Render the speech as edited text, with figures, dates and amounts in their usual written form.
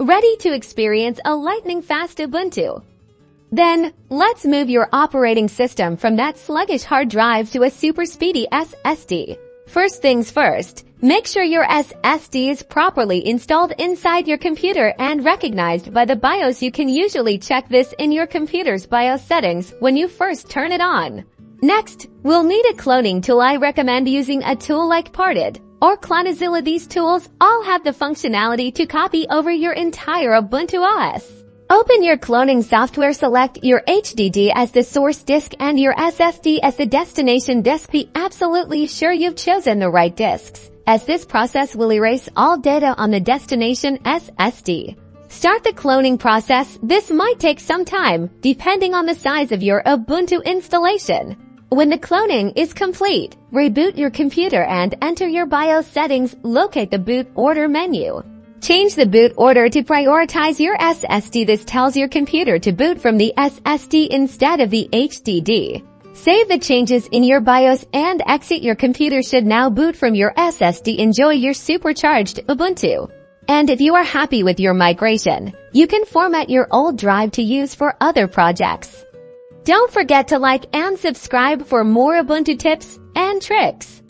ready to experience a lightning-fast Ubuntu. Then, let's move your operating system from that sluggish hard drive to a super speedy SSD. First things first, make sure your SSD is properly installed inside your computer and recognized by the BIOS. You can usually check this in your computer's BIOS settings when you first turn it on. Next, we'll need a cloning tool. I recommend using a tool like Parted or Clonazilla. These tools all have the functionality to copy over your entire Ubuntu OS. Open your cloning software, select your HDD as the source disk and your SSD as the destination disk. Be absolutely sure you've chosen the right disks, as this process will erase all data on the destination SSD. Start the cloning process. This might take some time, depending on the size of your Ubuntu installation. When the cloning is complete, reboot your computer and enter your BIOS settings. Locate the boot order menu. Change the boot order to prioritize your SSD. This tells your computer to boot from the SSD instead of the HDD. Save the changes in your BIOS and exit. Your computer should now boot from your SSD. Enjoy your supercharged Ubuntu. And if you are happy with your migration, you can format your old drive to use for other projects. Don't forget to like and subscribe for more Ubuntu tips and tricks.